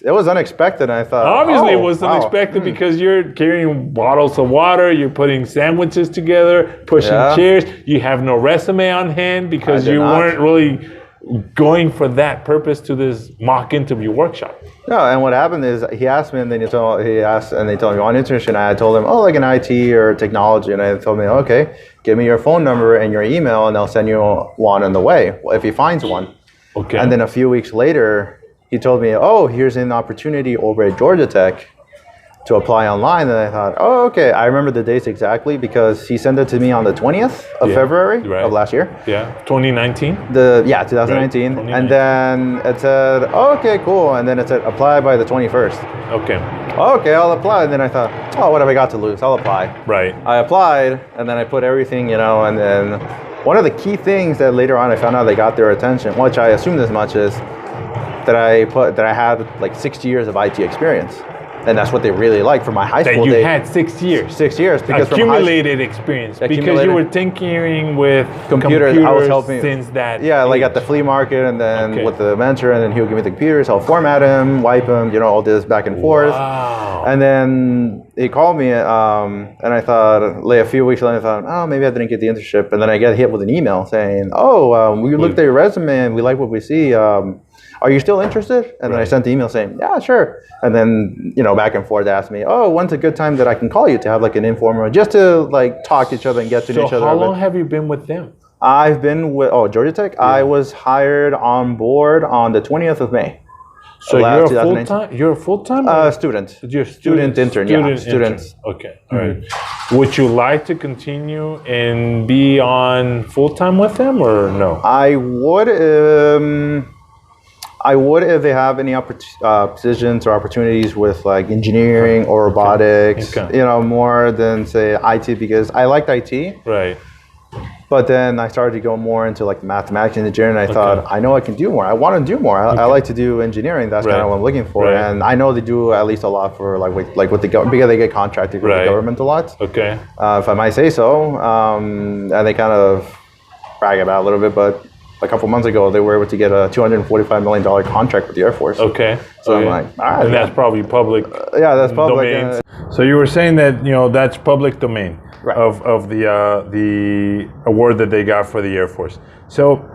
It was unexpected. And I thought, obviously, it was unexpected because you're carrying bottles of water, you're putting sandwiches together, pushing chairs. You have no resume on hand because you weren't really going for that purpose to this mock interview workshop. No, and what happened is he asked me, and then they told me on internship, and I told him, like an IT or technology, and I told me, okay, give me your phone number and your email, and I'll send you one on the way if he finds one. Okay. And then a few weeks later, he told me, here's an opportunity over at Georgia Tech. to apply online, and I thought, oh, okay. I remember the dates exactly because he sent it to me on the 20th of February of last year. Yeah, 2019. 2019. Right. And then it said, oh, okay, cool. And then it said apply by the 21st. Okay. Okay, I'll apply. And then I thought, oh, what have I got to lose? I'll apply. Right. I applied, and then I put everything, you know, and then one of the key things that later on I found out they got their attention, which I assumed as much, is that I had like 60 years of IT experience. And that's what they really liked from my high school days. That you had 6 years. 6 years. Because accumulated experience. Because you were tinkering with computers I was helping since that like at the flea market, and then with the mentor, and then he would give me the computers, I'll format him, wipe him, you know, all this back and forth. Wow. And then he called me, and I thought, like a few weeks later, I thought, oh, maybe I didn't get the internship. And then I get hit with an email saying, we looked at your resume and we like what we see. Are you still interested? And then I sent the email saying, yeah, sure. And then, you know, back and forth asked me, oh, when's a good time that I can call you to have like an informal, just to like talk to each other and get to know each other. So how long have you been with them? I've been with, Georgia Tech. Yeah. I was hired on board on the 20th of May. So you're a full-time? Student. You're student intern, student. Okay, all right. Would you like to continue and be on full-time with them or no? I would if they have any positions or opportunities with like engineering or robotics, you know, more than say IT, because I liked IT. Right. But then I started to go more into like mathematics and engineering, and I thought, I know I can do more. I want to do more. I like to do engineering. That's kind of what I'm looking for. Right. And I know they do at least a lot for like with the government, because they get contracted with the government a lot. Okay. If I might say so. And they kind of brag about it a little bit, but a couple months ago, they were able to get a $245 million contract with the Air Force. Okay. So I'm like, all right. And that's probably public. Yeah, that's public. So you were saying that, you know, that's public domain of the award that they got for the Air Force. So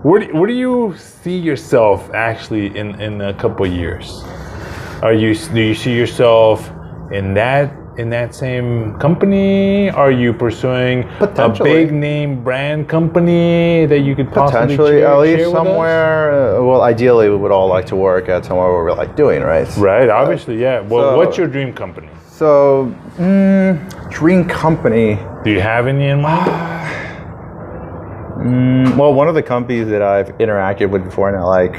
where do you see yourself actually in a couple of years? Do you see yourself in that same company? Are you pursuing a big name brand company that you could possibly at least somewhere? Well, ideally, we would all like to work at somewhere where we like doing, right? Right, obviously, yeah. Well, what's your dream company? So, dream company. Do you have any in mind? Well, one of the companies that I've interacted with before, and I like,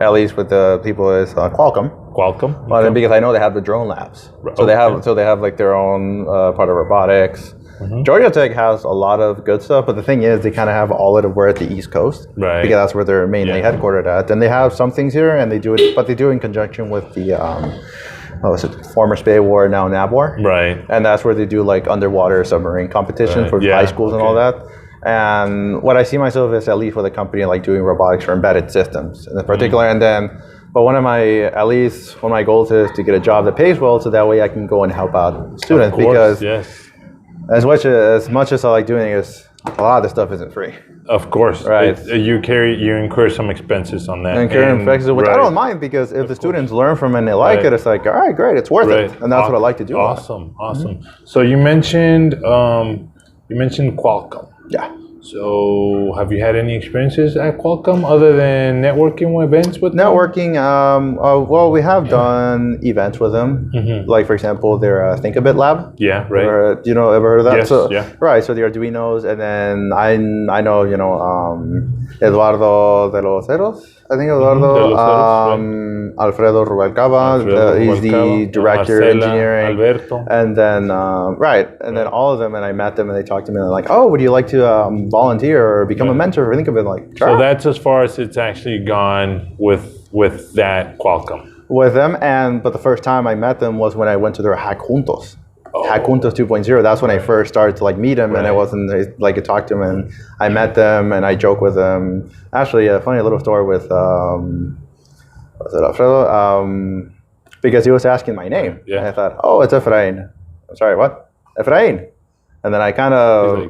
at least with the people, is Qualcomm. Qualcomm. Well, because I know they have the drone labs, so they have like their own part of robotics. Georgia Tech has a lot of good stuff, but the thing is, they kind of have all of it. We're at the East Coast, right? Because that's where they're mainly headquartered at, and they have some things here, and they do it, but they do it in conjunction with the former Spay War, now NABWAR, right? And that's where they do like underwater submarine competition for high schools and all that. And what I see myself is at least with a company like doing robotics for embedded systems in particular, and then. But one of my goals is to get a job that pays well, so that way I can go and help out students. Of course, because as much as I like doing it, a lot of the stuff isn't free. Of course, right? You incur some expenses on that. Expenses, which I don't mind, because if the students learn from it and they like it, it's like, all right, great, it's worth it, and that's what I like to do. Awesome. So you mentioned Qualcomm. Yeah. So, have you had any experiences at Qualcomm other than networking events with them? Networking, well, we have done events with them. Like, for example, their Think a Bit Lab. Yeah, right. Ever heard of that? Yes, yeah. Right, so the Arduinos, and then I know, you know, Eduardo de los Heros. I think Eduardo, Alfredo Rubalcaba, he's the director of engineering. Alberto. And then, then all of them, and I met them, and they talked to me, and they're like, oh, would you like to volunteer or become a mentor? Or think of it like, so that's as far as it's actually gone with that Qualcomm. With them, but the first time I met them was when I went to their Hack Juntos. Hack Juntos 2.0. That's when I first started to like meet them, and I wasn't like to talk to them, and I met them and I joked with them. Actually, a funny little story with was it Alfredo? Because he was asking my name, and I thought, oh, it's Efrain. I'm sorry, what? Efrain. And then I kind of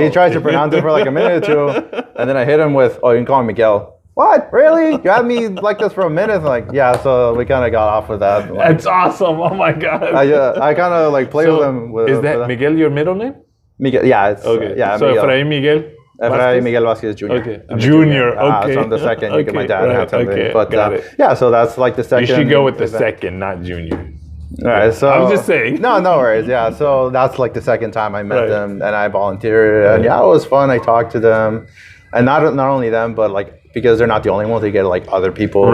he tried to pronounce it for like a minute or two, and then I hit him with, oh, you can call me Miguel. What? Really? You had me like this for a minute? Like, yeah, so we kind of got off with that. Like, that's awesome. Oh my God. I kind of like play with them. Is that Miguel your middle name? Miguel, yeah. It's, okay. Yeah, so Efrain Miguel? Efrain Miguel Vasques Jr. Okay. Junior, okay. So I'm the second. Okay. My dad had something. Okay. But got it. Yeah, so that's like the second. You should go with the second, not junior. All right, so I'm just saying. No worries. Yeah, so that's like the second time I met them, and I volunteered, and yeah, it was fun. I talked to them, and not only them, but like because they're not the only ones, they get like other people,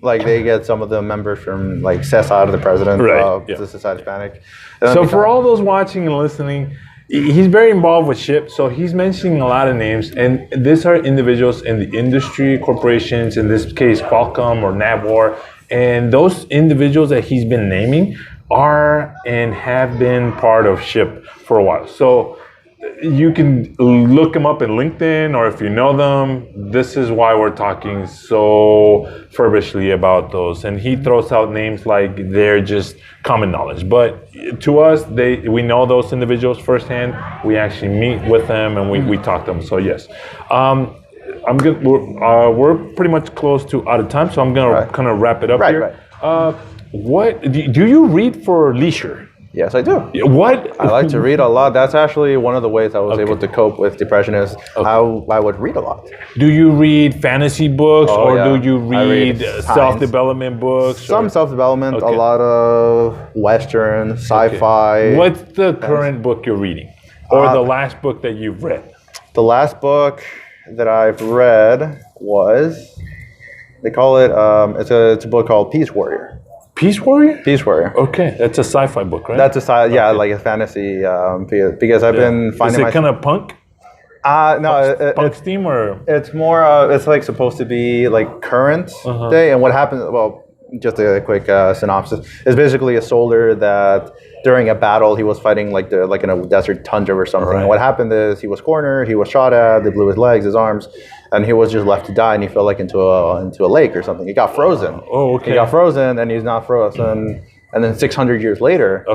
like they get some of the members from like Cesar, the president of the Society Hispanic. So for all those watching and listening, he's very involved with SHIP, so he's mentioning a lot of names, and these are individuals in the industry, corporations, in this case Qualcomm or Navwar, and those individuals that he's been naming are and have been part of SHIP for a while. So you can look them up in LinkedIn, or if you know them, this is why we're talking so feverishly about those. And he throws out names like they're just common knowledge. But to us, we know those individuals firsthand. We actually meet with them and we talk to them. So yes, we're pretty much close to out of time. So I'm gonna kind of wrap it up here. What do you read for leisure? Yes, I do. What? I like to read a lot. That's actually one of the ways I was able to cope with depression is I would read a lot. Do you read fantasy books do you read self-development books? Some self-development, a lot of Western, sci-fi. What's the current book you're reading? Or the last book that you've read? The last book that I've read was, they call it, it's a book called Peace Warrior. Peace Warrior? Peace Warrior. Okay, that's a sci-fi book, right? That's like a fantasy, because I've been finding Is it kind of punk? No, punk steam or? It's more, it's like supposed to be like current day, and what happens, well, just a quick synopsis, is basically a soldier that during a battle, he was fighting like in a desert tundra or something. Right. And what happened is he was cornered, he was shot at, they blew his legs, his arms, and he was just left to die, and he fell like into a lake or something. He got frozen. Oh, okay. He got frozen, and he's not frozen. And then 600 years later,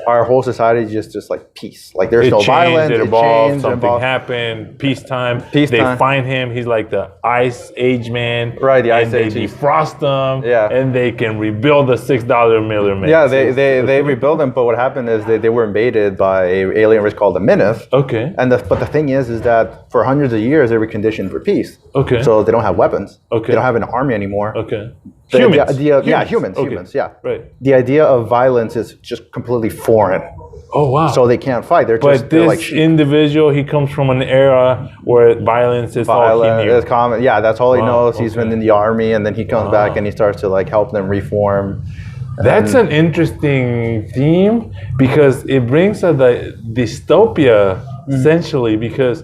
our whole society is just like peace. Like there's no violence. It evolved. Something happened. Peacetime. They find him. He's like the Ice Age man. Right, the Ice Age. They defrost him. Yeah. And they can rebuild the $6 million man. Yeah, they rebuild them. But what happened is they were invaded by an alien race called the Minith. Okay. But the thing is that for hundreds of years they were conditioned for peace. Okay. So they don't have weapons. Okay. They don't have an army anymore. Okay. Humans. Humans. Yeah. Right. The idea of violence is just completely foreign. Oh, wow. So they can't fight. They're this individual, he comes from an era where violence is all he knew. Is common. Yeah, that's all he knows. He's been in the army, and then he comes back and he starts to like help them reform. That's an interesting theme because it brings a dystopia, essentially, because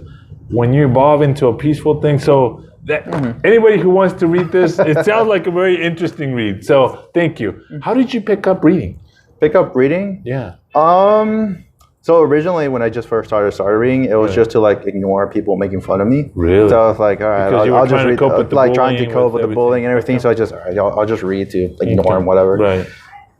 when you evolve into a peaceful thing, so that anybody who wants to read this, it sounds like a very interesting read. So thank you. How did you pick up reading? Pick up reading? Yeah. So originally when I just first started reading, it was just to like ignore people making fun of me. Really? So I was like, all right, I'll just read, trying to cope with the bullying and everything. So I just, all right, I'll just read to ignore them, whatever. Right.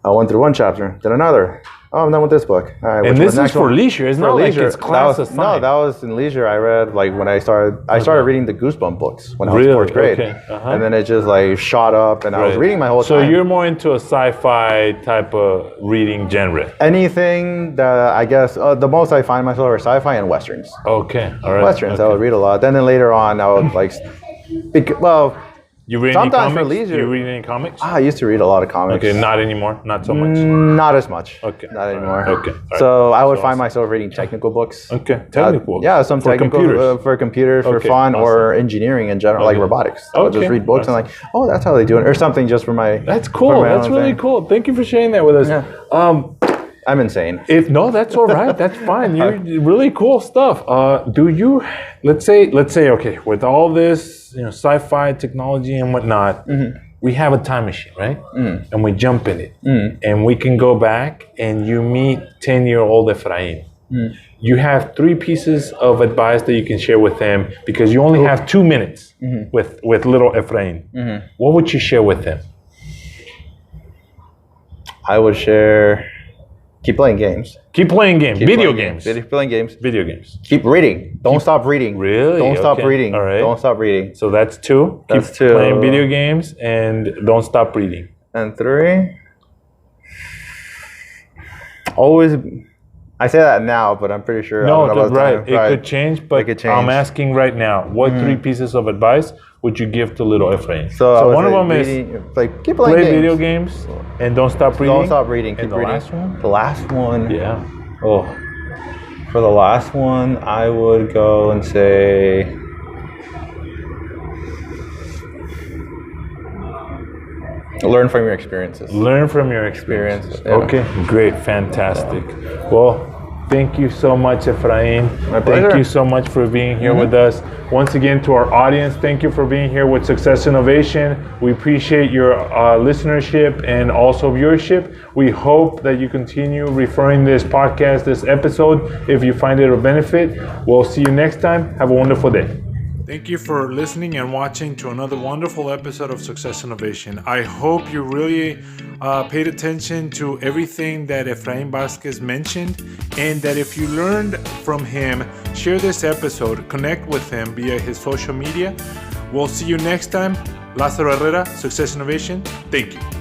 I went through one chapter, then another. Oh, I'm done with this book. All right, and this is for leisure. It's not like it's class assigned. No, that was in leisure. I read like when I started reading the Goosebump books when I was fourth grade. And then it just like shot up, and I was reading my whole time. So you're more into a sci-fi type of reading genre? Anything that I guess, the most I find myself are sci-fi and Westerns. Okay, all right. Westerns, I would read a lot. Then later on, I would like, you read sometimes any comics? For leisure. You read any comics? I used to read a lot of comics. Okay, not anymore? Not so much? Not as much. Okay. Not anymore. Okay. So I would find myself reading technical books. Okay, technical. Yeah, some technical for computers, for fun, or engineering in general, like robotics. I would just read books and like, oh, that's how they do it, or something just for my. That's cool. That's really cool. Thank you for sharing that with us. Yeah. I'm insane. That's all right. That's fine. You're really cool stuff. Do you? Let's say, okay, with all this, sci-fi technology and whatnot, we have a time machine, right? And we jump in it, and we can go back, and you meet 10-year-old Efrain. You have 3 pieces of advice that you can share with him because you only have 2 minutes with little Efrain. What would you share with him? I would share. Keep playing games. Keep playing games. Video games. Keep playing games. Video games. Keep reading. Don't stop reading. Really? Don't stop reading. All right. Don't stop reading. So that's 2. That's Keep 2. Playing video games and don't stop reading. And 3. Always. I say that now, but I'm pretty sure. No, right. It could change, but I'm asking right now. What 3 pieces of advice would you give to little Efrain? So one of them reading, is like keep playing play games. video games and don't stop reading. Don't stop reading. Keep and the reading. last one? The last one. Yeah. Oh, for the last one, I would go and say. Learn from your experiences. Learn from your experiences. Yeah. Okay, great, fantastic. Well, thank you so much, Efrain. My pleasure. Thank you so much for being here with us. Once again, to our audience, thank you for being here with Success Innovation. We appreciate your listenership and also viewership. We hope that you continue referring this podcast, this episode, if you find it a benefit. We'll see you next time. Have a wonderful day. Thank you for listening and watching to another wonderful episode of Success Innovation. I hope you really paid attention to everything that Efrain Vasques mentioned, and that if you learned from him, share this episode, connect with him via his social media. We'll see you next time. Lázaro Herrera, Success Innovation. Thank you.